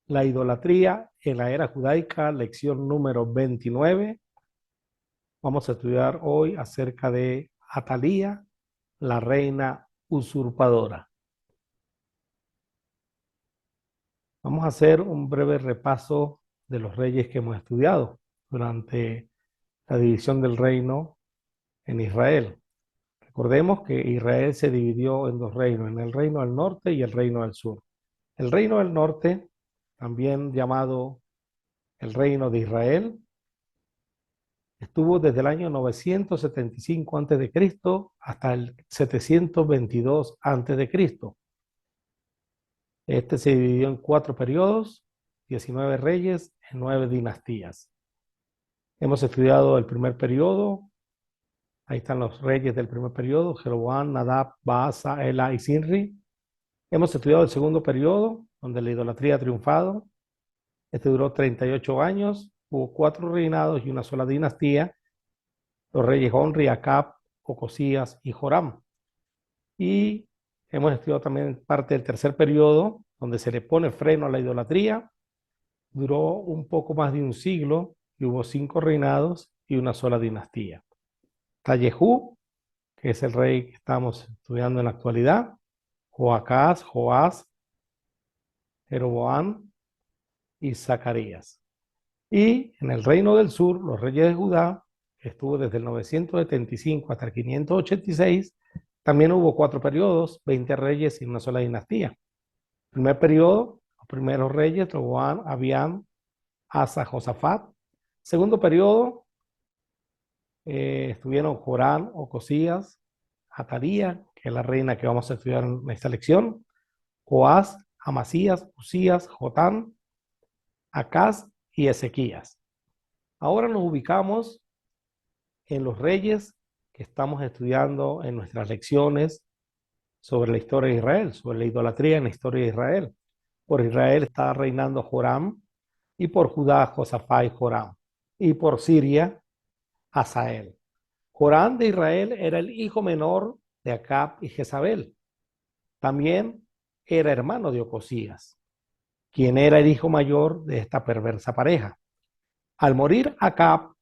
La idolatría en la era judaica, lección número 29. Vamos a estudiar hoy acerca de Atalía, la reina usurpadora. Vamos a hacer un breve repaso de los reyes que hemos estudiado durante la división del reino en Israel. Recordemos que Israel se dividió en dos reinos, en el reino del norte y el reino del sur. El reino del norte, también llamado el reino de Israel, estuvo desde el año 975 a.C. hasta el 722 a.C. Este se dividió en 4 periodos, 19 reyes en 9 dinastías. Hemos estudiado el primer periodo. Ahí están los reyes del primer periodo: Jeroboam, Nadab, Baasa, Ela y Sinri. Hemos estudiado el segundo periodo, donde la idolatría ha triunfado. Este duró 38 años. Hubo 4 reinados y una sola dinastía: los reyes Onri, Acab, Ocosías y Joram. Y hemos estudiado también parte del tercer periodo, donde se le pone freno a la idolatría. Duró un poco más de un siglo y hubo 5 reinados y una sola dinastía. Está Jehú, que es el rey que estamos estudiando en la actualidad, Joacás, Joás, Jeroboam y Zacarías. Y en el reino del sur, los reyes de Judá, que estuvo desde el 975 hasta el 586, también hubo 4 periodos, 20 reyes y una sola dinastía. Primer periodo, los primeros reyes: Roboam, Abiam, Asa, Josafat. Segundo periodo, estuvieron Joram, Ocosías, Atalía, que es la reina que vamos a estudiar en esta lección, Joás, Amasías, Usías, Jotán, Acaz y Ezequías. Ahora nos ubicamos en los reyes que estamos estudiando en nuestras lecciones sobre la historia de Israel, sobre la idolatría en la historia de Israel. Por Israel está reinando Joram, y por Judá, Josafat y Joram, y por Siria, Hazael. Joram de Israel era el hijo menor de Acab y Jezabel. También era hermano de Ocosías, quien era el hijo mayor de esta perversa pareja. Al morir Acab,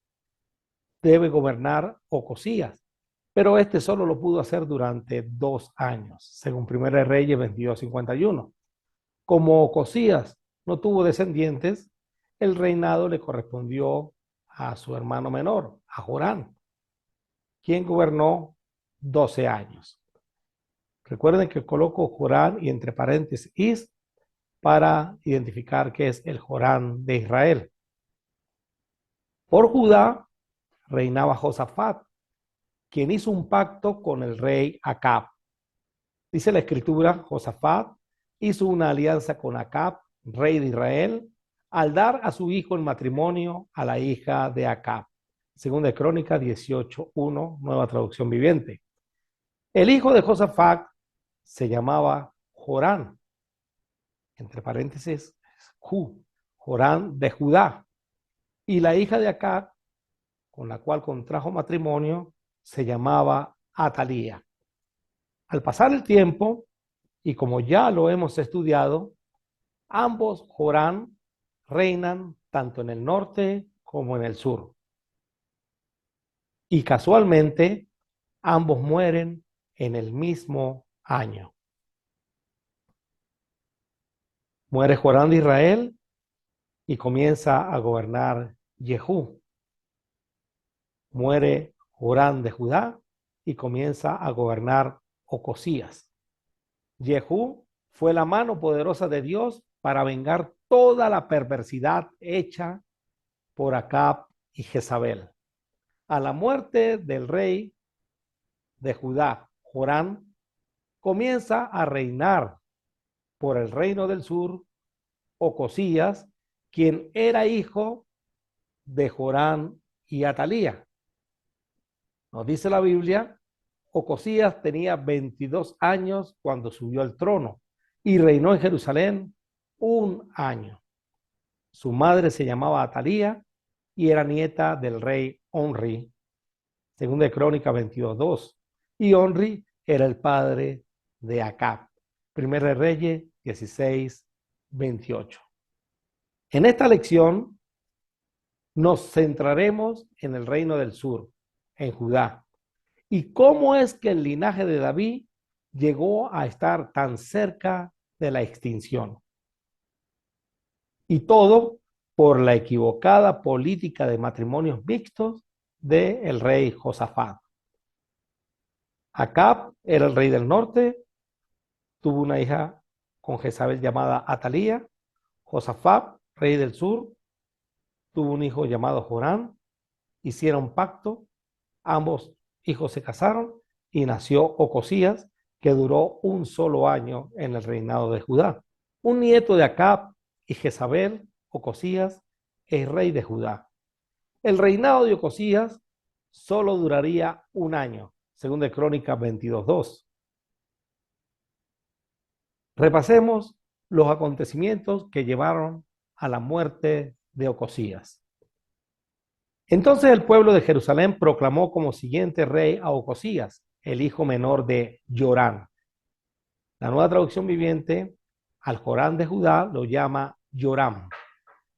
debe gobernar Ocosías, pero este solo lo pudo hacer durante 2 años, según Primera de Reyes 22:51. Como Ocosías no tuvo descendientes, el reinado le correspondió a su hermano menor, a Joram, quien gobernó 12 años. Recuerden que coloco Joram y entre paréntesis para identificar qué es el Joram de Israel. Por Judá reinaba Josafat, quien hizo un pacto con el rey Acab. Dice la escritura: Josafat hizo una alianza con Acab, rey de Israel, al dar a su hijo en matrimonio a la hija de Acab. Segunda de Crónicas 18:1, nueva traducción viviente. El hijo de Josafat se llamaba Joram, entre paréntesis, Joram de Judá. Y la hija de Acab, con la cual contrajo matrimonio, se llamaba Atalía. Al pasar el tiempo, y como ya lo hemos estudiado, ambos Joram reinan tanto en el norte como en el sur. Y casualmente, ambos mueren en el mismo año. Muere Joram de Israel y comienza a gobernar Jehú. Muere Joram de Judá y comienza a gobernar Ocosías. Jehú fue la mano poderosa de Dios para vengar toda la perversidad hecha por Acab y Jezabel. A la muerte del rey de Judá, Joram, comienza a reinar por el reino del sur Ocosías, quien era hijo de Joram y Atalía. Nos dice la Biblia: Ocosías tenía 22 años cuando subió al trono y reinó en Jerusalén 1 año. Su madre se llamaba Atalía y era nieta del rey Onri, segunda de Crónicas 22:2. Y Onri era el padre de Acab. Primera de Reyes 16:28. En esta lección nos centraremos en el reino del sur, en Judá, y cómo es que el linaje de David llegó a estar tan cerca de la extinción. Y todo por la equivocada política de matrimonios mixtos del rey Josafat. Acab era el rey del norte, tuvo una hija con Jezabel llamada Atalía. Josafat, rey del sur, tuvo un hijo llamado Joram. Hicieron pacto, ambos hijos se casaron y nació Ocosías, que duró un solo año en el reinado de Judá. Un nieto de Acab y Jezabel, Ocosías, es rey de Judá. El reinado de Ocosías solo duraría un año, según de Crónicas 22:2. Repasemos los acontecimientos que llevaron a la muerte de Ocosías. Entonces el pueblo de Jerusalén proclamó como siguiente rey a Ocosías, el hijo menor de Joram. La Nueva Traducción Viviente al Joram de Judá lo llama Joram,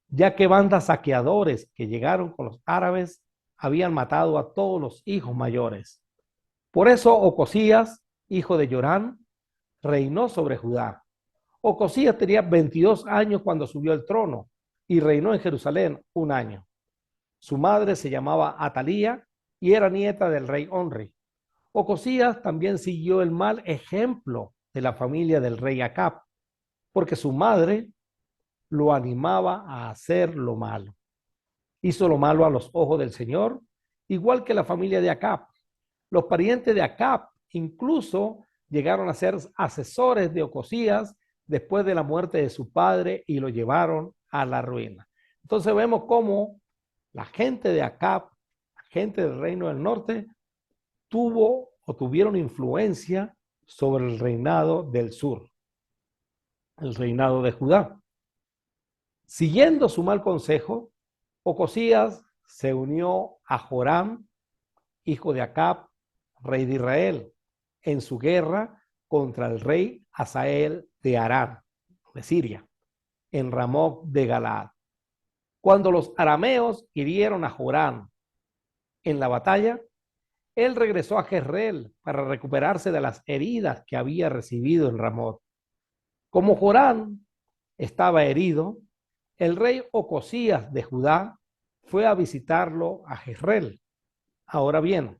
ya que bandas saqueadores que llegaron con los árabes habían matado a todos los hijos mayores. Por eso Ocosías, hijo de Joram, reinó sobre Judá. Ocosías tenía 22 años cuando subió al trono y reinó en Jerusalén un año. Su madre se llamaba Atalía y era nieta del rey Onri. Ocosías también siguió el mal ejemplo de la familia del rey Acab, porque su madre lo animaba a hacer lo malo. Hizo lo malo a los ojos del Señor, igual que la familia de Acab. Los parientes de Acab incluso llegaron a ser asesores de Ocosías después de la muerte de su padre y lo llevaron a la ruina. Entonces vemos cómo la gente de Acab, la gente del reino del norte, tuvieron influencia sobre el reinado del sur, el reinado de Judá. Siguiendo su mal consejo, Ocosías se unió a Joram, hijo de Acab, rey de Israel, en su guerra contra el rey Hazael de Aram, de Siria, en Ramot de Galaad. Cuando los arameos hirieron a Joram en la batalla, él regresó a Jezreel para recuperarse de las heridas que había recibido en Ramot. Como Joram estaba herido, el rey Ocosías de Judá fue a visitarlo a Jezreel. Ahora bien,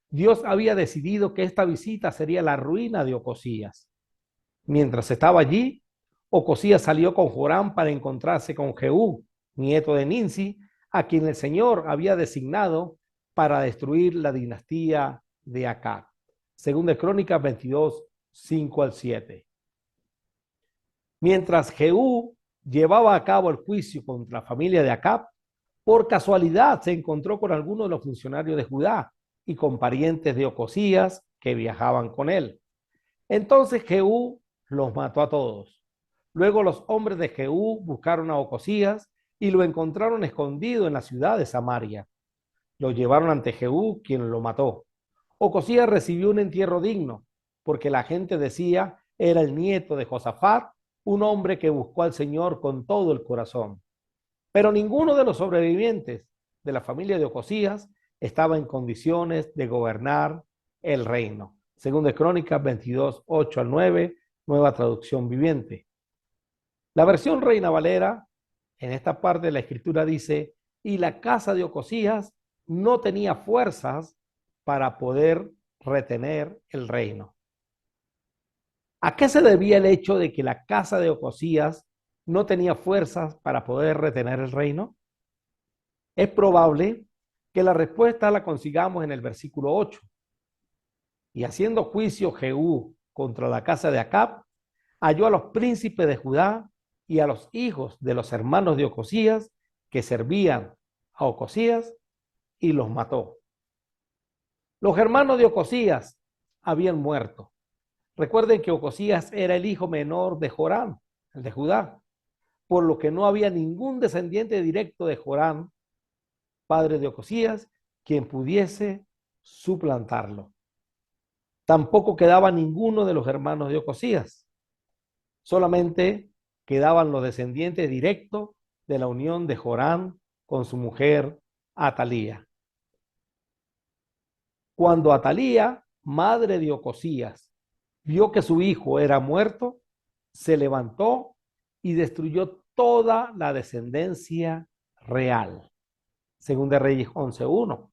Dios había decidido que esta visita sería la ruina de Ocosías. Mientras estaba allí, Ocosías salió con Joram para encontrarse con Jehú, nieto de Ninsi, a quien el Señor había designado para destruir la dinastía de Acab. Según de Crónicas 22, 5 al 7. Mientras Jehú llevaba a cabo el juicio contra la familia de Acab, por casualidad se encontró con algunos de los funcionarios de Judá y con parientes de Ocosías que viajaban con él. Entonces Jehú los mató a todos. Luego los hombres de Jehú buscaron a Ocosías y lo encontraron escondido en la ciudad de Samaria. Lo llevaron ante Jehú, quien lo mató. Ocosías recibió un entierro digno, porque la gente decía era el nieto de Josafat, un hombre que buscó al Señor con todo el corazón. Pero ninguno de los sobrevivientes de la familia de Ocosías estaba en condiciones de gobernar el reino. Según de Crónicas 22, 8 al 9, Nueva Traducción Viviente. La versión Reina Valera, en esta parte de la escritura dice, y la casa de Ocosías no tenía fuerzas para poder retener el reino. ¿A qué se debía el hecho de que la casa de Ocosías no tenía fuerzas para poder retener el reino? Es probable que la respuesta la consigamos en el versículo 8. Y haciendo juicio Jehú contra la casa de Acab, halló a los príncipes de Judá y a los hijos de los hermanos de Ocosías que servían a Ocosías y los mató. Los hermanos de Ocosías habían muerto. Recuerden que Ocosías era el hijo menor de Joram, el de Judá, por lo que no había ningún descendiente directo de Joram, padre de Ocosías, quien pudiese suplantarlo. Tampoco quedaba ninguno de los hermanos de Ocosías. Solamente quedaban los descendientes directos de la unión de Joram con su mujer Atalía. Cuando Atalía, madre de Ocosías, vio que su hijo era muerto, se levantó y destruyó toda la descendencia real. Según de Reyes 11:1.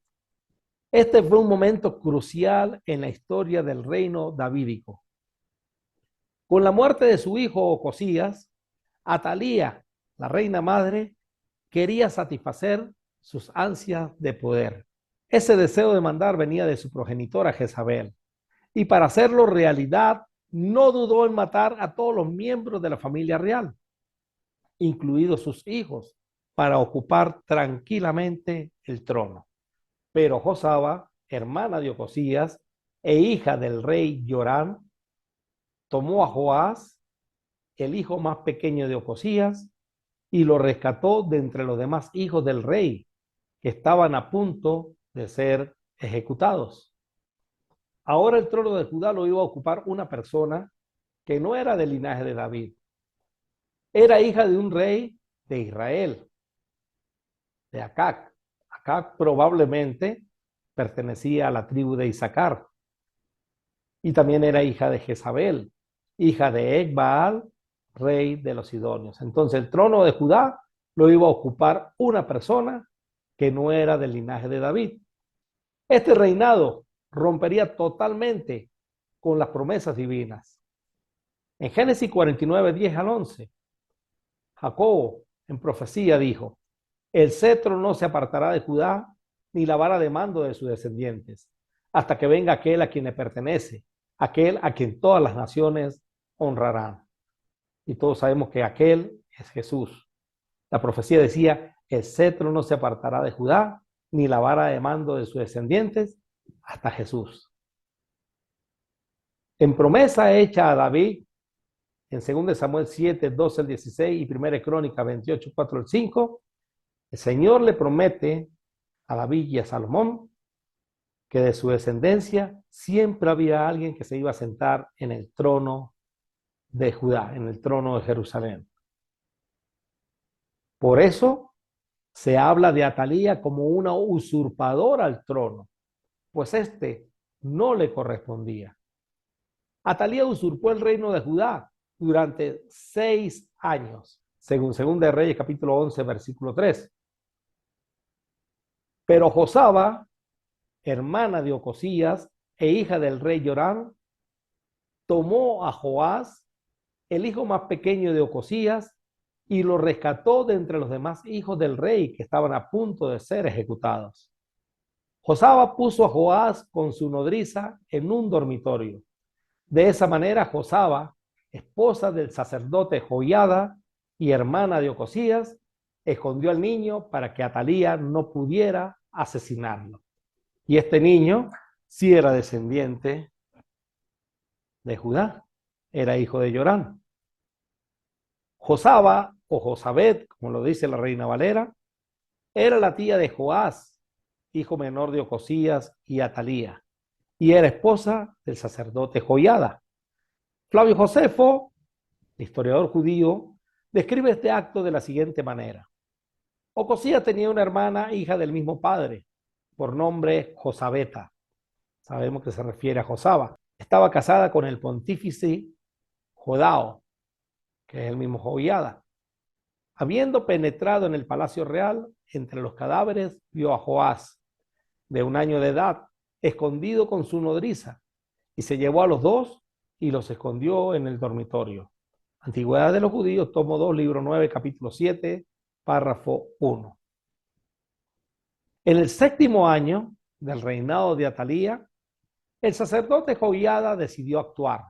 Este fue un momento crucial en la historia del reino davídico. Con la muerte de su hijo Ocosías, Atalía, la reina madre, quería satisfacer sus ansias de poder. Ese deseo de mandar venía de su progenitora Jezabel, y para hacerlo realidad, no dudó en matar a todos los miembros de la familia real, incluidos sus hijos, para ocupar tranquilamente el trono. Pero Josaba, hermana de Ocosías e hija del rey Joram, tomó a Joás, el hijo más pequeño de Ocosías, y lo rescató de entre los demás hijos del rey, que estaban a punto de ser ejecutados. Ahora el trono de Judá lo iba a ocupar una persona que no era del linaje de David. Era hija de un rey de Israel, de Acac. Acac probablemente pertenecía a la tribu de Isaacar. Y también era hija de Jezabel, hija de Ecbaal, rey de los Sidonios. Entonces el trono de Judá lo iba a ocupar una persona que no era del linaje de David. Este reinado rompería totalmente con las promesas divinas. En Génesis 49, 10 al 11, Jacob en profecía dijo: el cetro no se apartará de Judá, ni la vara de mando de sus descendientes, hasta que venga aquel a quien le pertenece, aquel a quien todas las naciones honrarán. Y todos sabemos que aquel es Jesús. La profecía decía: el cetro no se apartará de Judá, ni la vara de mando de sus descendientes, hasta Jesús. En promesa hecha a David, en 2 Samuel 7, 12 al 16 y 1 Crónica 28, 4 al 5, el Señor le promete a David y a Salomón que de su descendencia siempre había alguien que se iba a sentar en el trono de Judá, en el trono de Jerusalén. Por eso se habla de Atalía como una usurpadora al trono, pues este no le correspondía. Atalía usurpó el reino de Judá durante 6 años, según 2 de Reyes capítulo 11, versículo 3. Pero Josaba, hermana de Ocosías e hija del rey Joram, tomó a Joás, el hijo más pequeño de Ocosías, y lo rescató de entre los demás hijos del rey que estaban a punto de ser ejecutados. Josaba puso a Joás con su nodriza en un dormitorio. De esa manera Josaba, esposa del sacerdote Joiada y hermana de Ocosías, escondió al niño para que Atalía no pudiera asesinarlo. Y este niño sí era descendiente de Judá, era hijo de Joram. Josaba o Josabet, como lo dice la Reina Valera, era la tía de Joás, hijo menor de Ocosías y Atalía, y era esposa del sacerdote Joiada. Flavio Josefo, historiador judío, describe este acto de la siguiente manera: Ocosías tenía una hermana, hija del mismo padre, por nombre Josabeta. Sabemos que se refiere a Josaba. Estaba casada con el pontífice Jodao, que es el mismo Joiada. Habiendo penetrado en el palacio real, entre los cadáveres vio a Joás, de 1 año de edad, escondido con su nodriza, y se llevó a los dos y los escondió en el dormitorio. Antigüedad de los Judíos, tomo 2, libro 9, capítulo 7, párrafo 1. En el 7º año del reinado de Atalía, el sacerdote Joiada decidió actuar.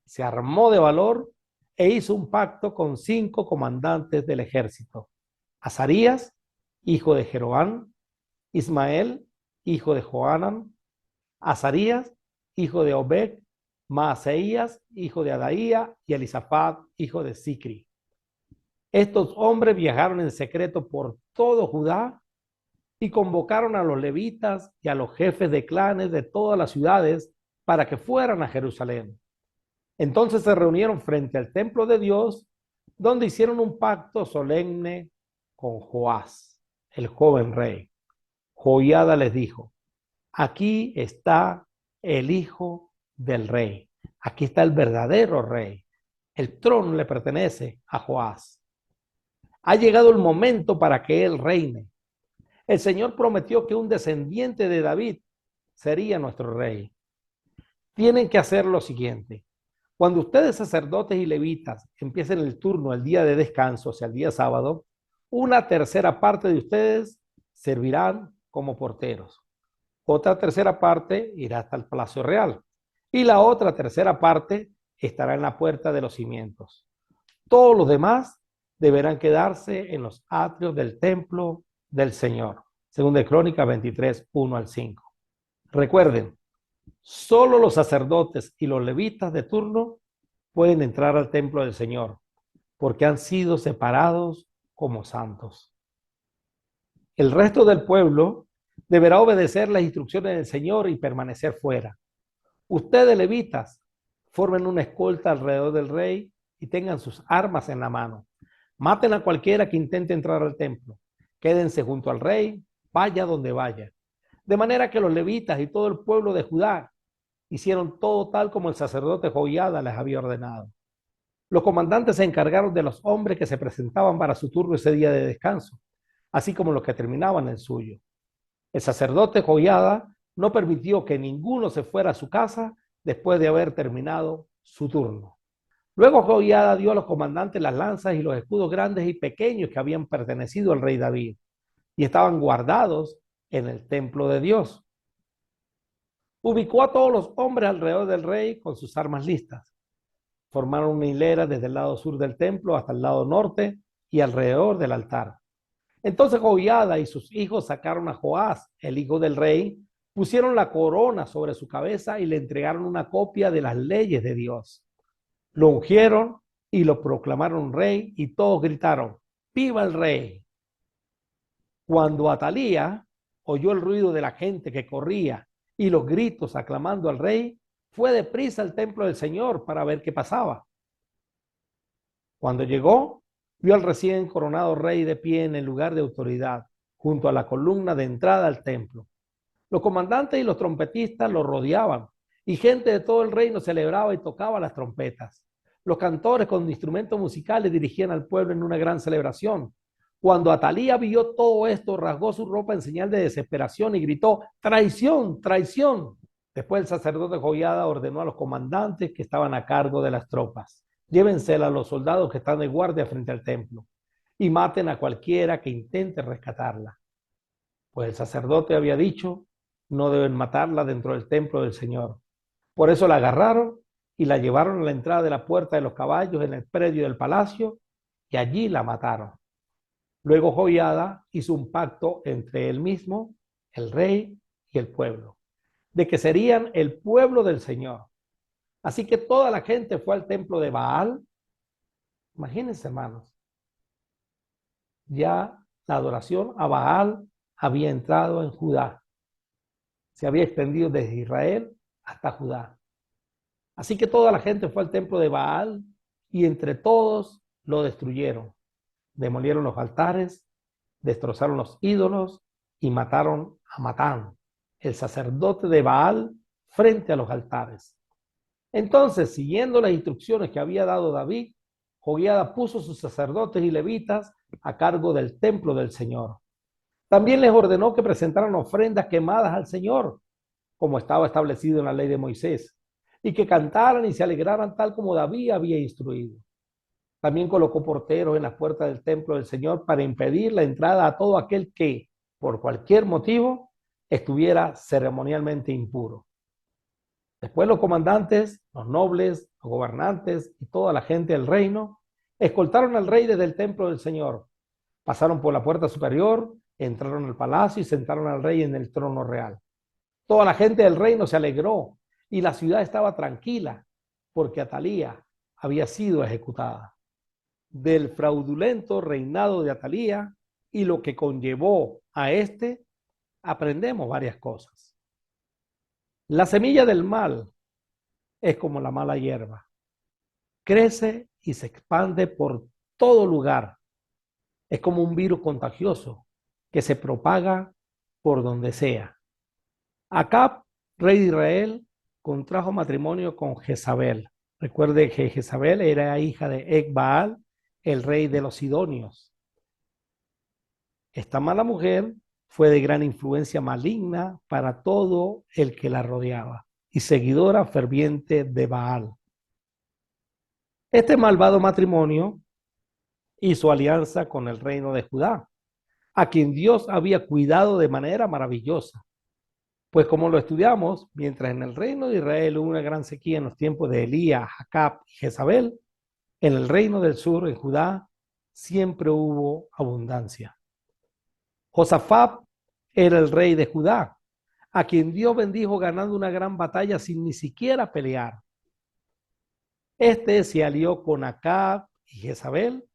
Se armó de valor e hizo un pacto con 5 comandantes del ejército: Azarías, hijo de Jeroán; Ismael, hijo de Johanan; Azarías, hijo de Obed; Maaseías, hijo de Adaía; y Elisafat, hijo de Sicri. Estos hombres viajaron en secreto por todo Judá y convocaron a los levitas y a los jefes de clanes de todas las ciudades para que fueran a Jerusalén. Entonces se reunieron frente al templo de Dios, donde hicieron un pacto solemne con Joás, el joven rey. Joiada les dijo: aquí está el hijo del rey. Aquí está el verdadero rey. El trono le pertenece a Joás. Ha llegado el momento para que él reine. El Señor prometió que un descendiente de David sería nuestro rey. Tienen que hacer lo siguiente. Cuando ustedes, sacerdotes y levitas, empiecen el turno el día de descanso, o sea, el día sábado, una tercera parte de ustedes servirán como porteros. Otra tercera parte irá hasta el Palacio Real. Y la otra tercera parte estará en la puerta de los cimientos. Todos los demás deberán quedarse en los atrios del templo del Señor. Según de Crónicas 23, 1 al 5. Recuerden, solo los sacerdotes y los levitas de turno pueden entrar al templo del Señor, porque han sido separados como santos. El resto del pueblo deberá obedecer las instrucciones del Señor y permanecer fuera. Ustedes, levitas, formen una escolta alrededor del rey y tengan sus armas en la mano. Maten a cualquiera que intente entrar al templo. Quédense junto al rey, vaya donde vaya. De manera que los levitas y todo el pueblo de Judá hicieron todo tal como el sacerdote Joiada les había ordenado. Los comandantes se encargaron de los hombres que se presentaban para su turno ese día de descanso, así como los que terminaban el suyo. El sacerdote Joiada no permitió que ninguno se fuera a su casa después de haber terminado su turno. Luego Joiada dio a los comandantes las lanzas y los escudos grandes y pequeños que habían pertenecido al rey David y estaban guardados en el templo de Dios. Ubicó a todos los hombres alrededor del rey con sus armas listas. Formaron una hilera desde el lado sur del templo hasta el lado norte y alrededor del altar. Entonces Joiada y sus hijos sacaron a Joás, el hijo del rey, pusieron la corona sobre su cabeza y le entregaron una copia de las leyes de Dios. Lo ungieron y lo proclamaron rey y todos gritaron: ¡viva el rey! Cuando Atalía oyó el ruido de la gente que corría y los gritos aclamando al rey, fue deprisa al templo del Señor para ver qué pasaba. Cuando llegó, vio al recién coronado rey de pie en el lugar de autoridad, junto a la columna de entrada al templo. Los comandantes y los trompetistas lo rodeaban, y gente de todo el reino celebraba y tocaba las trompetas. Los cantores con instrumentos musicales dirigían al pueblo en una gran celebración. Cuando Atalía vio todo esto, rasgó su ropa en señal de desesperación y gritó: ¡traición, traición! Después el sacerdote Joiada ordenó a los comandantes que estaban a cargo de las tropas: llévensela a los soldados que están de guardia frente al templo y maten a cualquiera que intente rescatarla. Pues el sacerdote había dicho: no deben matarla dentro del templo del Señor. Por eso la agarraron y la llevaron a la entrada de la puerta de los caballos en el predio del palacio y allí la mataron. Luego Joiada hizo un pacto entre él mismo, el rey y el pueblo, de que serían el pueblo del Señor. Así que toda la gente fue al templo de Baal. Imagínense, hermanos, ya la adoración a Baal había entrado en Judá. Se había extendido desde Israel hasta Judá. Así que toda la gente fue al templo de Baal y entre todos lo destruyeron. Demolieron los altares, destrozaron los ídolos y mataron a Matán, el sacerdote de Baal, frente a los altares. Entonces, siguiendo las instrucciones que había dado David, Joiada puso sus sacerdotes y levitas a cargo del templo del Señor. También les ordenó que presentaran ofrendas quemadas al Señor, como estaba establecido en la ley de Moisés, y que cantaran y se alegraran tal como David había instruido. También colocó porteros en las puertas del templo del Señor para impedir la entrada a todo aquel que, por cualquier motivo, estuviera ceremonialmente impuro. Después los comandantes, los nobles, los gobernantes y toda la gente del reino escoltaron al rey desde el templo del Señor. Pasaron por la puerta superior, entraron al palacio y sentaron al rey en el trono real. Toda la gente del reino se alegró y la ciudad estaba tranquila porque Atalía había sido ejecutada. Del fraudulento reinado de Atalía y lo que conllevó a este, aprendemos varias cosas. La semilla del mal es como la mala hierba. Crece y se expande por todo lugar, Es como un virus contagioso que se propaga por donde sea. Acab, rey de Israel, contrajo matrimonio con Jezabel. Recuerde que Jezabel era hija de Ecbaal, el rey de los Sidonios. Esta mala mujer fue de gran influencia maligna para todo el que la rodeaba y seguidora ferviente de Baal. Este malvado matrimonio hizo alianza con el reino de Judá, a quien Dios había cuidado de manera maravillosa. Pues como lo estudiamos, mientras en el reino de Israel hubo una gran sequía en los tiempos de Elías, Acab y Jezabel, en el reino del sur, en Judá, siempre hubo abundancia. Josafat era el rey de Judá, a quien Dios bendijo ganando una gran batalla sin ni siquiera pelear. Este se alió con Acab y Jezabel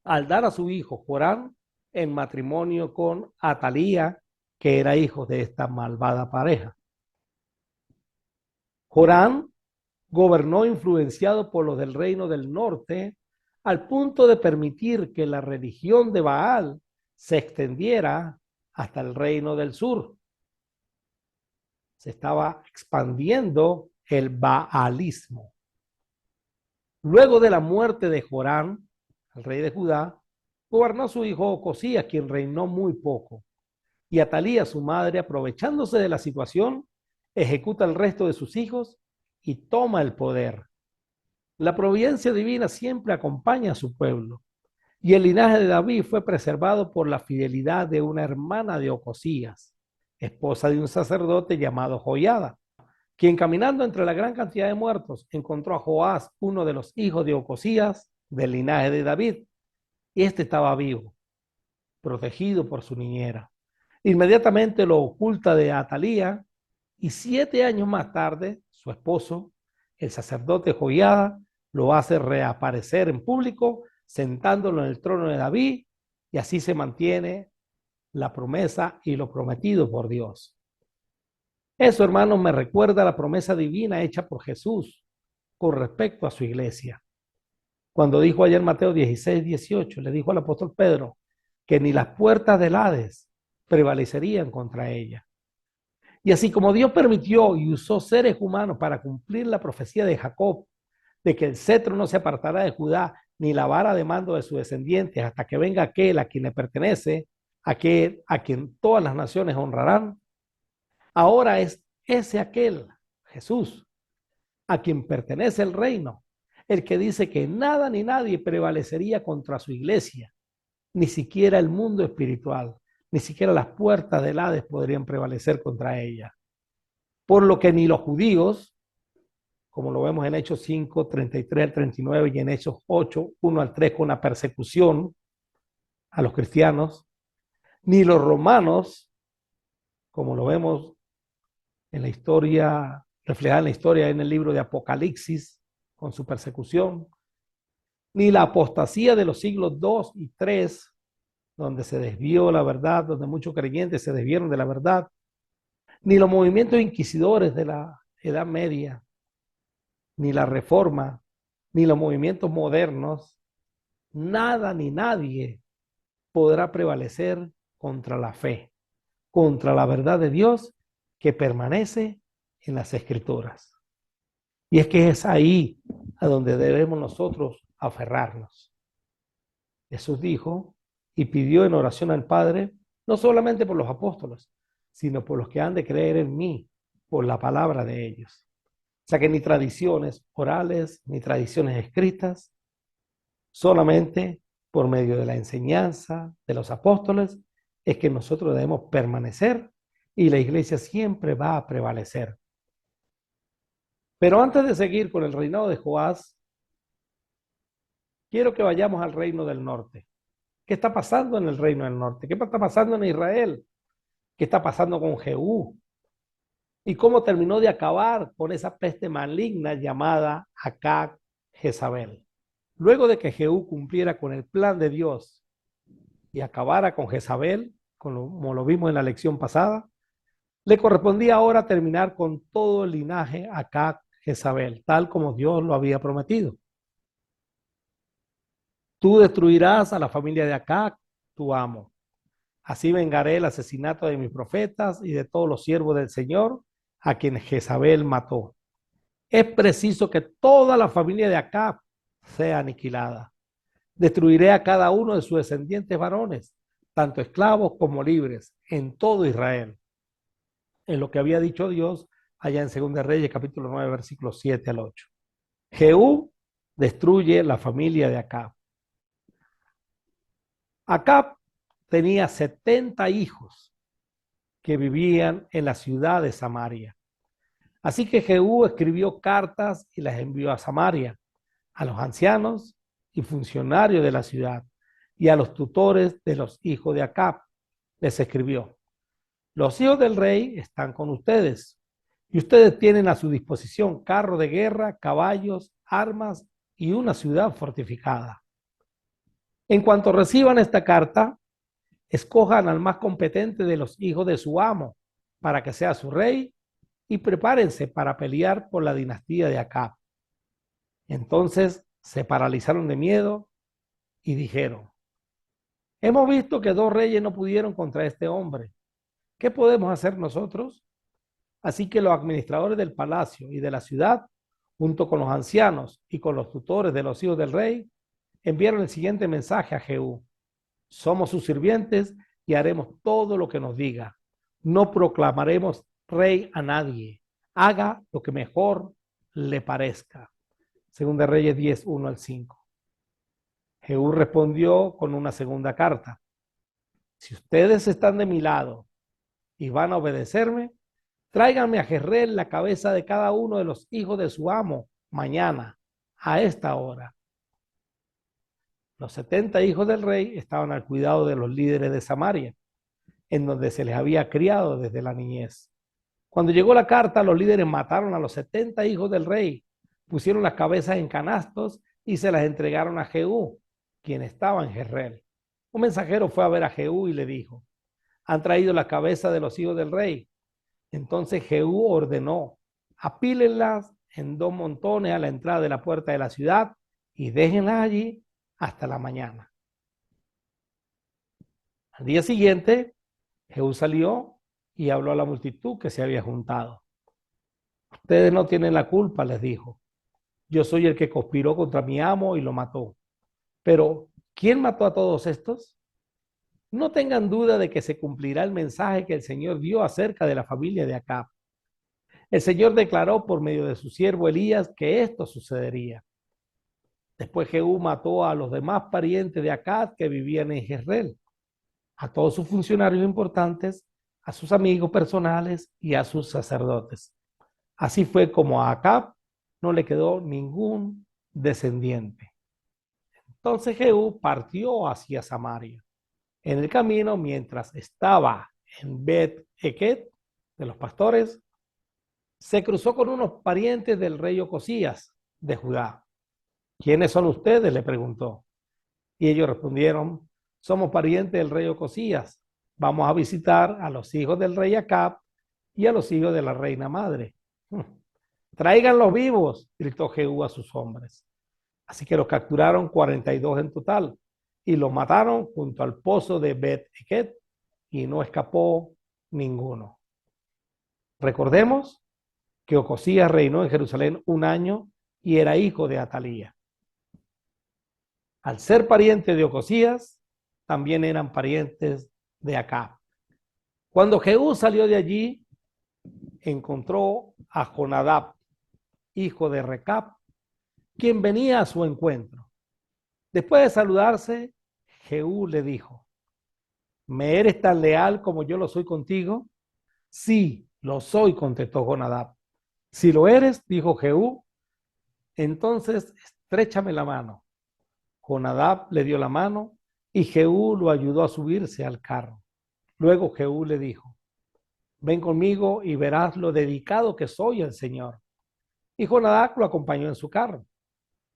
al dar a su hijo Joram en matrimonio con Atalía, que era hijo de esta malvada pareja. Joram gobernó influenciado por los del reino del norte, al punto de permitir que la religión de Baal se extendiera hasta el reino del sur. Se estaba expandiendo el baalismo. Luego de la muerte de Joram, el rey de Judá, gobernó su hijo Ocosías, quien reinó muy poco. Y Atalía, su madre, aprovechándose de la situación, ejecuta el resto de sus hijos y toma el poder. La providencia divina siempre acompaña a su pueblo. Y el linaje de David fue preservado por la fidelidad de una hermana de Ocosías, esposa de un sacerdote llamado Joiada, quien caminando entre la gran cantidad de muertos encontró a Joás, uno de los hijos de Ocosías, del linaje de David, y este estaba vivo, protegido por su niñera. Inmediatamente lo oculta de Atalía y 7 años más tarde, su esposo, el sacerdote Joiada, lo hace reaparecer en público, sentándolo en el trono de David, y así se mantiene la promesa y lo prometido por Dios. Eso, hermanos, me recuerda a la promesa divina hecha por Jesús con respecto a su iglesia. Cuando dijo ayer Mateo 16:18, le dijo al apóstol Pedro que ni las puertas del Hades prevalecerían contra ella. Y así como Dios permitió y usó seres humanos para cumplir la profecía de Jacob, de que el cetro no se apartará de Judá, ni la vara de mando de sus descendientes, hasta que venga aquel a quien le pertenece, aquel a quien todas las naciones honrarán, ahora es ese aquel, Jesús, a quien pertenece el reino, el que dice que nada ni nadie prevalecería contra su iglesia, ni siquiera el mundo espiritual, ni siquiera las puertas del Hades podrían prevalecer contra ella. Por lo que ni los judíos, como lo vemos en Hechos 5, 33 al 39 y en Hechos 8, 1 al 3, con la persecución a los cristianos, ni los romanos, como lo vemos en la historia, reflejada en la historia en el libro de Apocalipsis, con su persecución, ni la apostasía de los siglos 2 y 3, donde se desvió la verdad, donde muchos creyentes se desviaron de la verdad, ni los movimientos inquisidores de la Edad Media, ni la Reforma, ni los movimientos modernos, nada ni nadie podrá prevalecer contra la fe, contra la verdad de Dios que permanece en las Escrituras. Y es que es ahí a donde debemos nosotros aferrarnos. Jesús dijo y pidió en oración al Padre, no solamente por los apóstoles, sino por los que han de creer en mí, por la palabra de ellos. O sea que ni tradiciones orales, ni tradiciones escritas, solamente por medio de la enseñanza de los apóstoles es que nosotros debemos permanecer y la iglesia siempre va a prevalecer. Pero antes de seguir con el reinado de Joás, quiero que vayamos al reino del norte. ¿Qué está pasando en el reino del norte? ¿Qué está pasando en Israel? ¿Qué está pasando con Jehú? ¿Y cómo terminó de acabar con esa peste maligna llamada Acab Jezabel? Luego de que Jehú cumpliera con el plan de Dios y acabara con Jezabel, como lo vimos en la lección pasada, le correspondía ahora terminar con todo el linaje Acab Jezabel, tal como Dios lo había prometido. Tú destruirás a la familia de Acab, tu amo. Así vengaré el asesinato de mis profetas y de todos los siervos del Señor, a quienes Jezabel mató. Es preciso que toda la familia de Acab sea aniquilada. Destruiré a cada uno de sus descendientes varones, tanto esclavos como libres, en todo Israel. En lo que había dicho Dios allá en 2 Reyes, capítulo 9, versículos 7 al 8. Jehú destruye la familia de Acab. Acab tenía 70 hijos que vivían en la ciudad de Samaria. Así que Jehú escribió cartas y las envió a Samaria, a los ancianos y funcionarios de la ciudad y a los tutores de los hijos de Acab. Les escribió: los hijos del rey están con ustedes y ustedes tienen a su disposición carros de guerra, caballos, armas y una ciudad fortificada. En cuanto reciban esta carta, escojan al más competente de los hijos de su amo para que sea su rey y prepárense para pelear por la dinastía de Acab. Entonces se paralizaron de miedo y dijeron: hemos visto que dos reyes no pudieron contra este hombre. ¿Qué podemos hacer nosotros? Así que los administradores del palacio y de la ciudad, junto con los ancianos y con los tutores de los hijos del rey, enviaron el siguiente mensaje a Jehú: somos sus sirvientes y haremos todo lo que nos diga. No proclamaremos rey a nadie. Haga lo que mejor le parezca. Segunda Reyes 10, 1 al 5. Jehú respondió con una segunda carta: si ustedes están de mi lado y van a obedecerme, tráiganme a Jezreel la cabeza de cada uno de los hijos de su amo mañana, a esta hora. Los 70 hijos del rey estaban al cuidado de los líderes de Samaria, en donde se les había criado desde la niñez. Cuando llegó la carta, los líderes mataron a los 70 hijos del rey, pusieron las cabezas en canastos y se las entregaron a Jehú, quien estaba en Jezreel. Un mensajero fue a ver a Jehú y le dijo: han traído la cabeza de los hijos del rey. Entonces Jehú ordenó: apílenlas en 2 montones a la entrada de la puerta de la ciudad y déjenlas allí hasta la mañana. Al día siguiente, Jehú salió y habló a la multitud que se había juntado. Ustedes no tienen la culpa, les dijo. Yo soy el que conspiró contra mi amo y lo mató. Pero, ¿quién mató a todos estos? No tengan duda de que se cumplirá el mensaje que el Señor dio acerca de la familia de Acab. El Señor declaró por medio de su siervo Elías que esto sucedería. Después Jehú mató a los demás parientes de Acab que vivían en Jezreel, a todos sus funcionarios importantes, a sus amigos personales y a sus sacerdotes. Así fue como a Acab no le quedó ningún descendiente. Entonces Jehú partió hacia Samaria. En el camino, mientras estaba en Bet-Eket de los pastores, se cruzó con unos parientes del rey Ocosías de Judá. ¿Quiénes son ustedes?, le preguntó. Y ellos respondieron: somos parientes del rey Ocosías. Vamos a visitar a los hijos del rey Acab y a los hijos de la reina madre. Tráiganlos vivos, gritó Jehú a sus hombres. Así que los capturaron 42 en total y los mataron junto al pozo de Bet-Eket y no escapó ninguno. Recordemos que Ocosías reinó en Jerusalén 1 año y era hijo de Atalía. Al ser pariente de Ocosías, también eran parientes de Acab. Cuando Jehú salió de allí, encontró a Jonadab, hijo de Recab, quien venía a su encuentro. Después de saludarse, Jehú le dijo: ¿me eres tan leal como yo lo soy contigo? Sí, lo soy, contestó Jonadab. Si lo eres, dijo Jehú, entonces estréchame la mano. Jonadab le dio la mano y Jehú lo ayudó a subirse al carro. Luego Jehú le dijo: ven conmigo y verás lo dedicado que soy al Señor. Y Jonadab lo acompañó en su carro.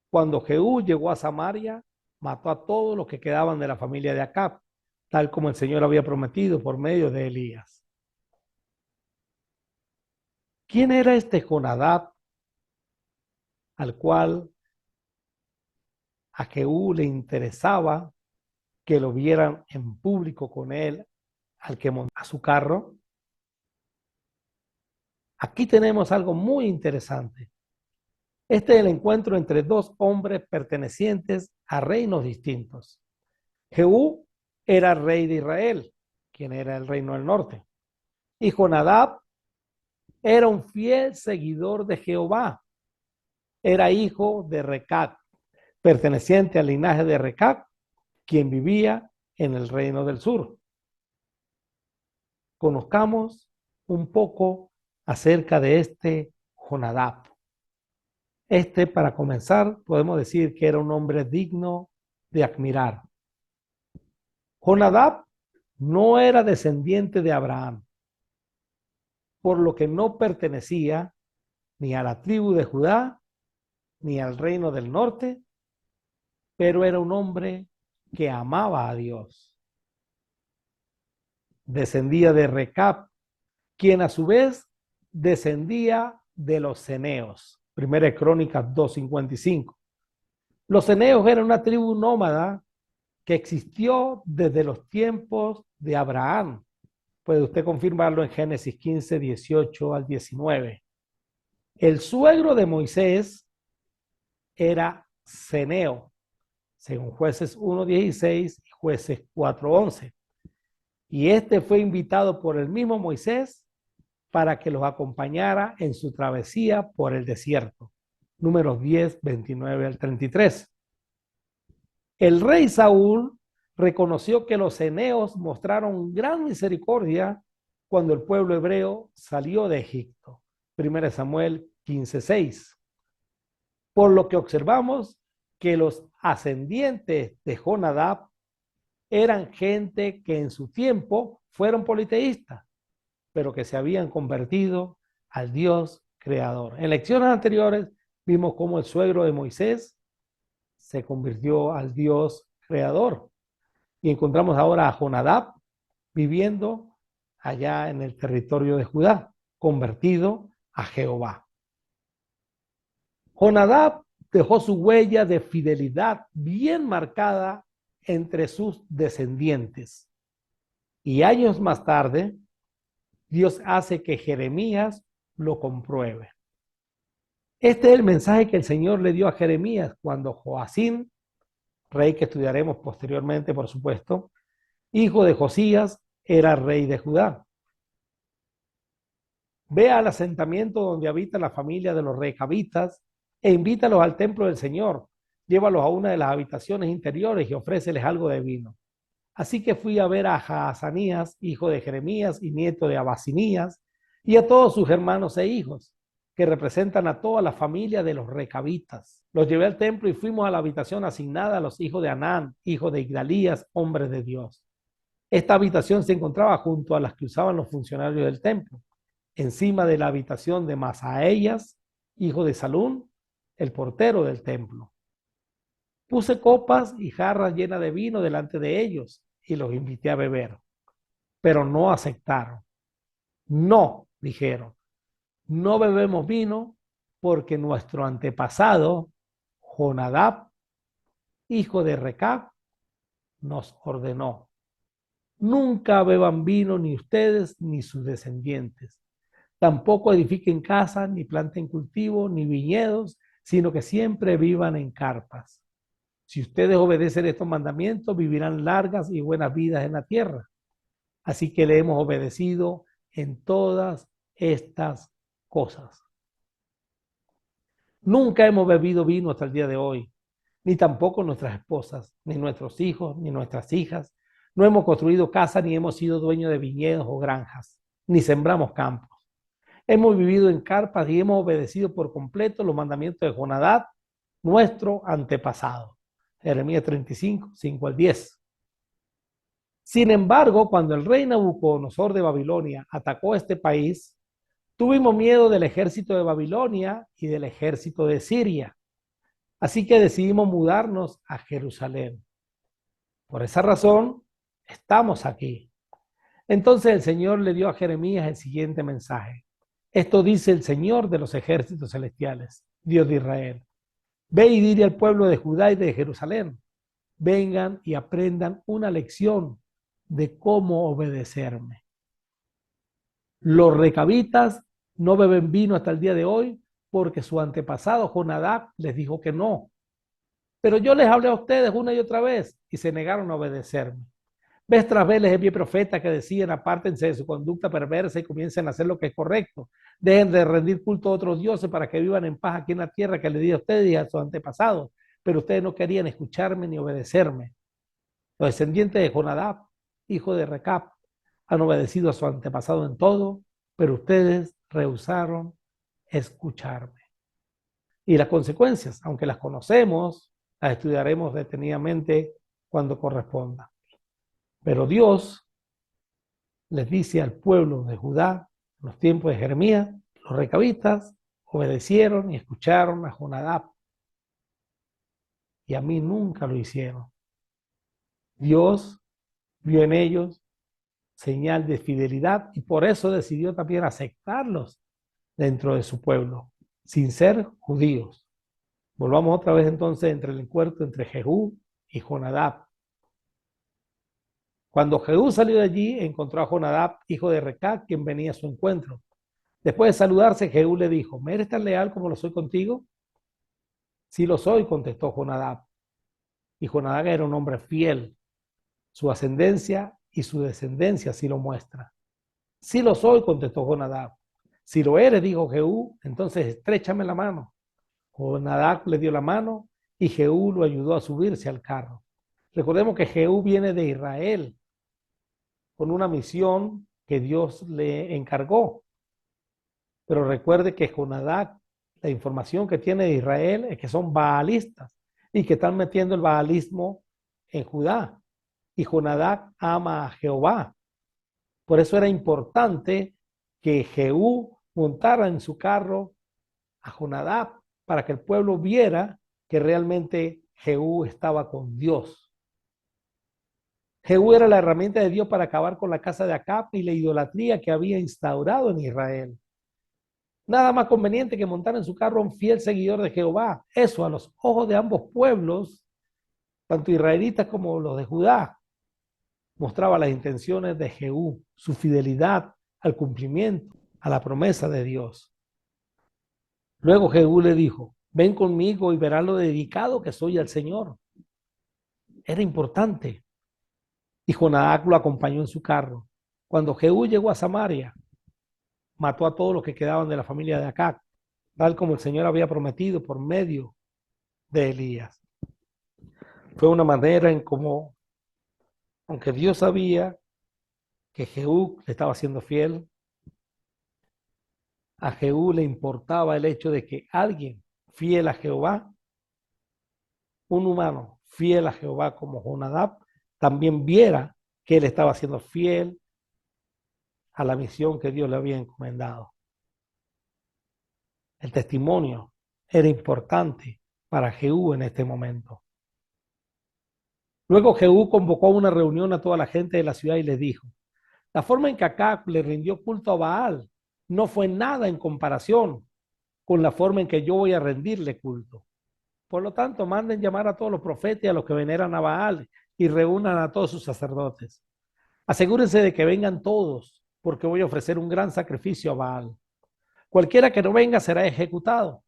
Cuando Jehú llegó a Samaria, mató a todos los que quedaban de la familia de Acab, tal como el Señor había prometido por medio de Elías. ¿Quién era este Jonadab al cual A Jehú le interesaba que lo vieran en público con él, al que montó a su carro. Aquí tenemos algo muy interesante. Este es el encuentro entre dos hombres pertenecientes a reinos distintos. Jehú era rey de Israel, quien era el reino del norte. Y Jonadab era un fiel seguidor de Jehová. Era hijo de Recab, perteneciente al linaje de Recab, quien vivía en el reino del sur. Conozcamos un poco acerca de este Jonadab. Para comenzar, podemos decir que era un hombre digno de admirar. Jonadab no era descendiente de Abraham, por lo que no pertenecía ni a la tribu de Judá, ni al reino del norte, pero era un hombre que amaba a Dios. Descendía de Recab, quien a su vez descendía de los ceneos. Primera de Crónicas 2:55. Los ceneos eran una tribu nómada que existió desde los tiempos de Abraham. Puede usted confirmarlo en Génesis 15, 18 al 19. El suegro de Moisés era ceneo, según Jueces 1:16 y Jueces 4:11. Y este fue invitado por el mismo Moisés para que los acompañara en su travesía por el desierto. Números 10, 29 al 33. El rey Saúl reconoció que los ceneos mostraron gran misericordia cuando el pueblo hebreo salió de Egipto. 1 Samuel 15:6. Por lo que observamos que los ascendientes de Jonadab eran gente que en su tiempo fueron politeístas, pero que se habían convertido al Dios creador. En lecciones anteriores vimos cómo el suegro de Moisés se convirtió al Dios creador. Y encontramos ahora a Jonadab viviendo allá en el territorio de Judá, convertido a Jehová. Jonadab dejó su huella de fidelidad bien marcada entre sus descendientes. Y años más tarde, Dios hace que Jeremías lo compruebe. Este es el mensaje que el Señor le dio a Jeremías cuando Joacim, rey que estudiaremos posteriormente, por supuesto, hijo de Josías, era rey de Judá. Ve al asentamiento donde habita la familia de los recabitas e invítalos al templo del Señor. Llévalos a una de las habitaciones interiores y ofréceles algo de vino. Así que fui a ver a Jaazanías, hijo de Jeremías y nieto de Abasinías, y a todos sus hermanos e hijos, que representan a toda la familia de los recabitas. Los llevé al templo y fuimos a la habitación asignada a los hijos de Anán, hijo de Igdalías, hombres de Dios. Esta habitación se encontraba junto a las que usaban los funcionarios del templo, encima de la habitación de Masaellas, hijo de Salún, el portero del templo. Puse copas y jarras llenas de vino delante de ellos y los invité a beber, pero no aceptaron. No, dijeron, no bebemos vino porque nuestro antepasado, Jonadab, hijo de Recab, nos ordenó. Nunca beban vino ni ustedes ni sus descendientes. Tampoco edifiquen casas, ni planten cultivos, ni viñedos, sino que siempre vivan en carpas. Si ustedes obedecen estos mandamientos, vivirán largas y buenas vidas en la tierra. Así que le hemos obedecido en todas estas cosas. Nunca hemos bebido vino hasta el día de hoy, ni tampoco nuestras esposas, ni nuestros hijos, ni nuestras hijas. No hemos construido casas, ni hemos sido dueños de viñedos o granjas, ni sembramos campos. Hemos vivido en carpas y hemos obedecido por completo los mandamientos de Jonadab, nuestro antepasado. Jeremías 35, 5 al 10. Sin embargo, cuando el rey Nabucodonosor de Babilonia atacó este país, tuvimos miedo del ejército de Babilonia y del ejército de Siria. Así que decidimos mudarnos a Jerusalén. Por esa razón, estamos aquí. Entonces el Señor le dio a Jeremías el siguiente mensaje. Esto dice el Señor de los ejércitos celestiales, Dios de Israel. Ve y dile al pueblo de Judá y de Jerusalén, vengan y aprendan una lección de cómo obedecerme. Los recabitas no beben vino hasta el día de hoy porque su antepasado Jonadab les dijo que no. Pero yo les hablé a ustedes una y otra vez y se negaron a obedecerme. Vez tras vez les envié profetas que decían, apártense de su conducta perversa y comiencen a hacer lo que es correcto. Dejen de rendir culto a otros dioses para que vivan en paz aquí en la tierra que les di a ustedes y a sus antepasados. Pero ustedes no querían escucharme ni obedecerme. Los descendientes de Jonadab, hijo de Recab, han obedecido a su antepasado en todo, pero ustedes rehusaron escucharme. Y las consecuencias, aunque las conocemos, las estudiaremos detenidamente cuando corresponda. Pero Dios les dice al pueblo de Judá, en los tiempos de Jeremías, los recabitas obedecieron y escucharon a Jonadab, y a mí nunca lo hicieron. Dios vio en ellos señal de fidelidad y por eso decidió también aceptarlos dentro de su pueblo, sin ser judíos. Volvamos otra vez entonces entre el encuentro entre Jehú y Jonadab. Cuando Jehú salió de allí, encontró a Jonadab, hijo de Recab, quien venía a su encuentro. Después de saludarse, Jehú le dijo, ¿me eres tan leal como lo soy contigo? Sí lo soy, contestó Jonadab. Y Jonadab era un hombre fiel. Su ascendencia y su descendencia sí lo muestra. Sí lo soy, contestó Jonadab. Si lo eres, dijo Jehú, entonces estréchame la mano. Jonadab le dio la mano y Jehú lo ayudó a subirse al carro. Recordemos que Jehú viene de Israel con una misión que Dios le encargó. Pero recuerde que Jonadab, la información que tiene de Israel es que son baalistas y que están metiendo el baalismo en Judá. Y Jonadab ama a Jehová. Por eso era importante que Jehú montara en su carro a Jonadab para que el pueblo viera que realmente Jehú estaba con Dios. Jehú era la herramienta de Dios para acabar con la casa de Acab y la idolatría que había instaurado en Israel. Nada más conveniente que montar en su carro un fiel seguidor de Jehová. Eso a los ojos de ambos pueblos, tanto israelitas como los de Judá, mostraba las intenciones de Jehú, su fidelidad al cumplimiento, a la promesa de Dios. Luego Jehú le dijo, ven conmigo y verás lo dedicado que soy al Señor. Era importante. Y Jonadab lo acompañó en su carro. Cuando Jehú llegó a Samaria, mató a todos los que quedaban de la familia de Acab, tal como el Señor había prometido por medio de Elías. Fue una manera en cómo, aunque Dios sabía que Jehú le estaba siendo fiel, a Jehú le importaba el hecho de que alguien fiel a Jehová, un humano fiel a Jehová como Jonadab, también viera que él estaba siendo fiel a la misión que Dios le había encomendado. El testimonio era importante para Jehú en este momento. Luego Jehú convocó a una reunión a toda la gente de la ciudad y les dijo, la forma en que Acab le rindió culto a Baal no fue nada en comparación con la forma en que yo voy a rendirle culto. Por lo tanto, manden llamar a todos los profetas y a los que veneran a Baal y reúnan a todos sus sacerdotes. Asegúrense de que vengan todos, porque voy a ofrecer un gran sacrificio a Baal. Cualquiera que no venga será ejecutado.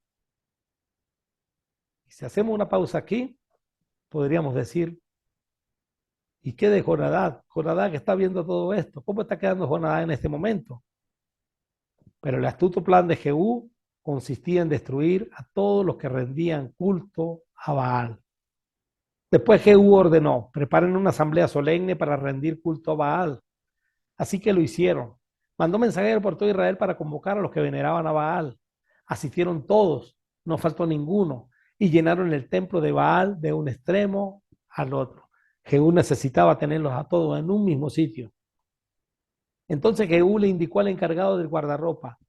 Y si hacemos una pausa aquí, podríamos decir, ¿y qué de Jonadab? Jonadab que está viendo todo esto. ¿Cómo está quedando Jonadab en este momento? Pero el astuto plan de Jehú consistía en destruir a todos los que rendían culto a Baal. Después Jehú ordenó, preparen una asamblea solemne para rendir culto a Baal. Así que lo hicieron. Mandó mensajeros por todo Israel para convocar a los que veneraban a Baal. Asistieron todos, no faltó ninguno, y llenaron el templo de Baal de un extremo al otro. Jehú necesitaba tenerlos a todos en un mismo sitio. Entonces Jehú le indicó al encargado del guardarropa,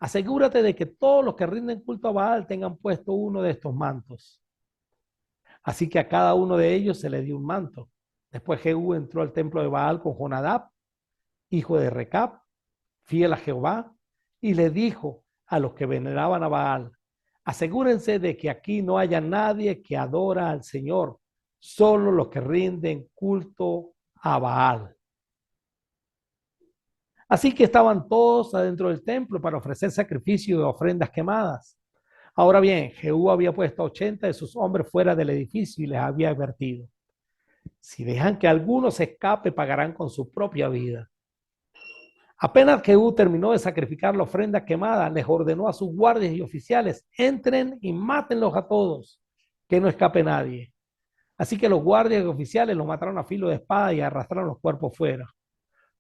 asegúrate de que todos los que rinden culto a Baal tengan puesto uno de estos mantos. Así que a cada uno de ellos se le dio un manto. Después Jehú entró al templo de Baal con Jonadab, hijo de Recab, fiel a Jehová, y le dijo a los que veneraban a Baal, Asegúrense de que aquí no haya nadie que adora al Señor, solo los que rinden culto a Baal. Así que estaban todos adentro del templo para ofrecer sacrificios y ofrendas quemadas. Ahora bien, Jehú había puesto a 80 de sus hombres fuera del edificio y les había advertido: si dejan que alguno se escape, pagarán con su propia vida. Apenas Jehú terminó de sacrificar la ofrenda quemada, les ordenó a sus guardias y oficiales: entren y mátenlos a todos, que no escape nadie. Así que los guardias y oficiales los mataron a filo de espada y arrastraron los cuerpos fuera.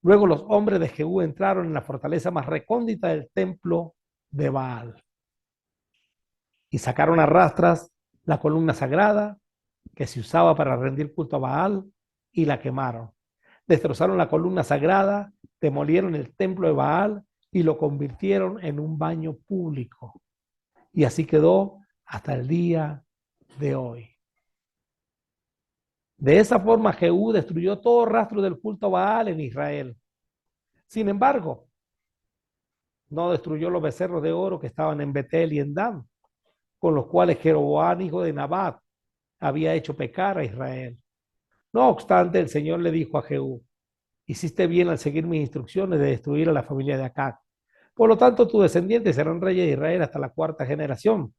Luego los hombres de Jehú entraron en la fortaleza más recóndita del templo de Baal y sacaron a rastras la columna sagrada que se usaba para rendir culto a Baal y la quemaron. Destrozaron la columna sagrada, demolieron el templo de Baal y lo convirtieron en un baño público. Y así quedó hasta el día de hoy. De esa forma, Jehú destruyó todo rastro del culto a Baal en Israel. Sin embargo, no destruyó los becerros de oro que estaban en Betel y en Dan, con los cuales Jeroboam, hijo de Nabat, había hecho pecar a Israel. No obstante, el Señor le dijo a Jehú: hiciste bien al seguir mis instrucciones de destruir a la familia de Acab. Por lo tanto, tus descendientes serán reyes de Israel hasta la cuarta generación.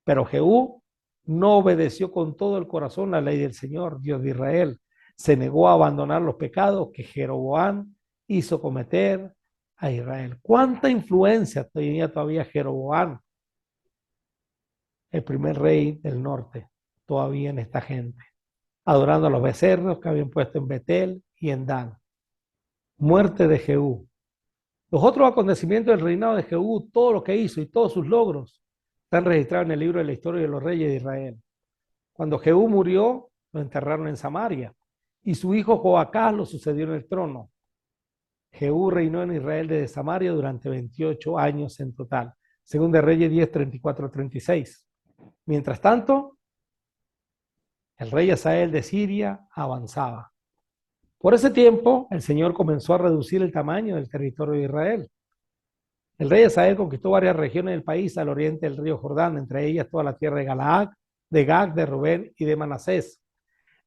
Pero Jehú no obedeció con todo el corazón la ley del Señor, Dios de Israel. Se negó a abandonar los pecados que Jeroboam hizo cometer a Israel. ¿Cuánta influencia tenía todavía Jeroboam, el primer rey del norte, todavía en esta gente? Adorando a los becerros que habían puesto en Betel y en Dan. Muerte de Jehú. Los otros acontecimientos del reinado de Jehú, todo lo que hizo y todos sus logros, están registrados en el libro de la historia de los reyes de Israel. Cuando Jehú murió, lo enterraron en Samaria y su hijo Joacás lo sucedió en el trono. Jehú reinó en Israel desde Samaria durante 28 años en total, según de Reyes 10, 34, 36. Mientras tanto, el rey Hazael de Siria avanzaba. Por ese tiempo, el Señor comenzó a reducir el tamaño del territorio de Israel. El rey Hazael conquistó varias regiones del país al oriente del río Jordán, entre ellas toda la tierra de Galaad, de Gad, de Rubén y de Manasés.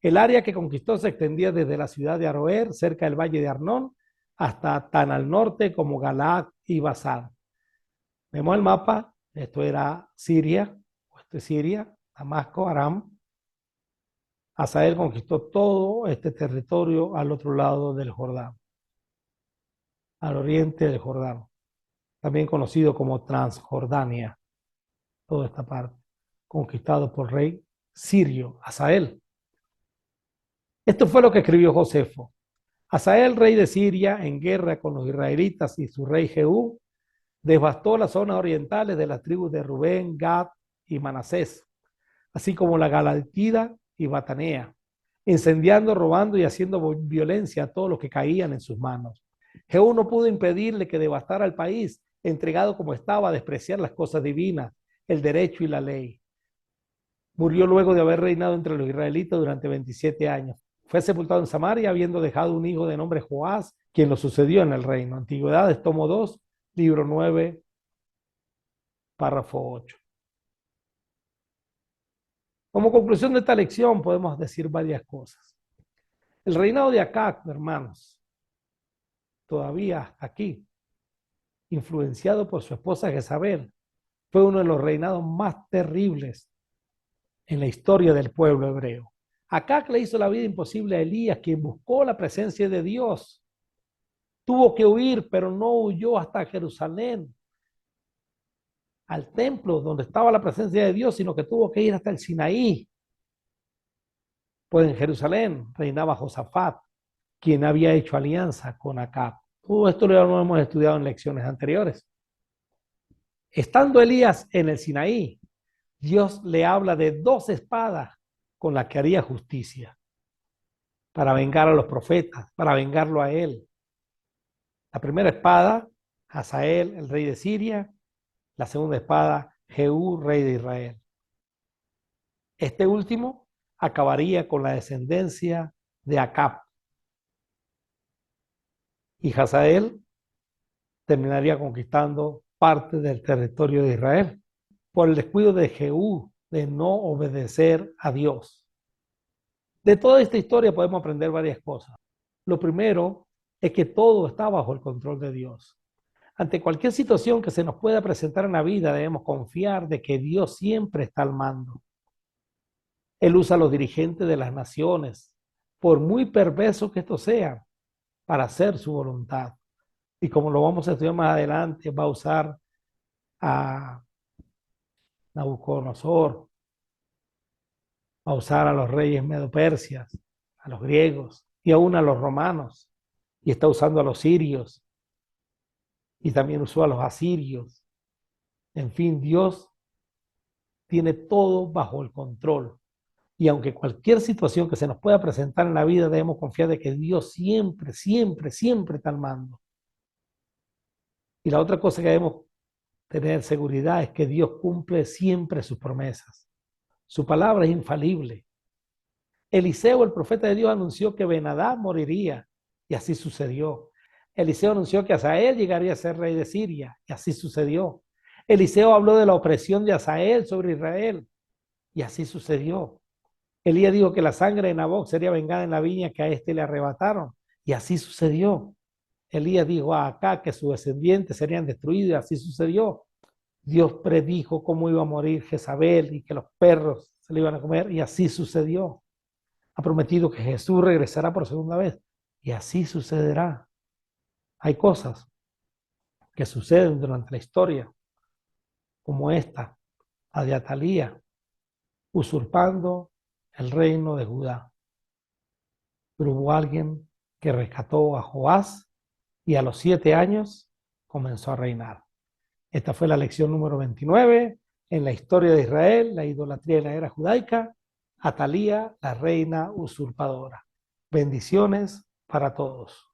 El área que conquistó se extendía desde la ciudad de Aroer, cerca del valle de Arnón, hasta tan al norte como Galaad y Basán. Vemos el mapa, esto era Siria, esto es Siria, Damasco, Aram. Hazael conquistó todo este territorio al otro lado del Jordán, al oriente del Jordán, también conocido como Transjordania, toda esta parte, conquistado por rey sirio, Hazael. Esto fue lo que escribió Josefo. Hazael, rey de Siria, en guerra con los israelitas y su rey Jehú, devastó las zonas orientales de las tribus de Rubén, Gad y Manasés, así como la Galatida y Batanea, incendiando, robando y haciendo violencia a todos los que caían en sus manos. Jehú no pudo impedirle que devastara el país, entregado como estaba a despreciar las cosas divinas, el derecho y la ley. Murió luego de haber reinado entre los israelitas durante 27 años. Fue sepultado en Samaria, habiendo dejado un hijo de nombre Joás, quien lo sucedió en el reino. Antigüedades, tomo 2, libro 9, párrafo 8. Como conclusión de esta lección podemos decir varias cosas. El reinado de Acab, hermanos, todavía hasta aquí, influenciado por su esposa Jezabel, fue uno de los reinados más terribles en la historia del pueblo hebreo. Acab le hizo la vida imposible a Elías, quien buscó la presencia de Dios. Tuvo que huir, pero no huyó hasta Jerusalén, al templo donde estaba la presencia de Dios, sino que tuvo que ir hasta el Sinaí. Pues en Jerusalén reinaba Josafat, quien había hecho alianza con Acab. Todo esto lo hemos estudiado en lecciones anteriores. Estando Elías en el Sinaí, Dios le habla de 2 espadas con las que haría justicia para vengar a los profetas, para vengarlo a él. La primera espada, Hazael, el rey de Siria. La segunda espada, Jehú, rey de Israel. Este último acabaría con la descendencia de Acab. Y Hazael terminaría conquistando parte del territorio de Israel. por el descuido de Jehú de no obedecer a Dios. De toda esta historia podemos aprender varias cosas. Lo primero es que todo está bajo el control de Dios. Ante cualquier situación que se nos pueda presentar en la vida, debemos confiar de que Dios siempre está al mando. Él usa a los dirigentes de las naciones, por muy perversos que estos sean, para hacer su voluntad. Y como lo vamos a estudiar más adelante, va a usar a Nabucodonosor, va a usar a los reyes medo-persias, a los griegos y aún a los romanos. Y está usando a los sirios y también usó a los asirios. En fin, Dios tiene todo bajo el control. Y aunque cualquier situación que se nos pueda presentar en la vida, debemos confiar de que Dios siempre, siempre, siempre está al mando. Y la otra cosa que debemos tener seguridad es que Dios cumple siempre sus promesas. Su palabra es infalible. Eliseo, el profeta de Dios, anunció que Ben-Hadad moriría, y así sucedió. Eliseo anunció que Hazael llegaría a ser rey de Siria, y así sucedió. Eliseo habló de la opresión de Hazael sobre Israel, y así sucedió. Elías dijo que la sangre de Naboc sería vengada en la viña que a éste le arrebataron, y así sucedió. Elías dijo a Acab que sus descendientes serían destruidos, y así sucedió. Dios predijo cómo iba a morir Jezabel y que los perros se le iban a comer, y así sucedió. Ha prometido que Jesús regresará por segunda vez, y así sucederá. Hay cosas que suceden durante la historia, como esta, la de Atalía, usurpando el reino de Judá. Pero hubo alguien que rescató a Joás y a los 7 años comenzó a reinar. Esta fue la lección número 29 en la historia de Israel, la idolatría de la era judaica, Atalía, la reina usurpadora. Bendiciones para todos.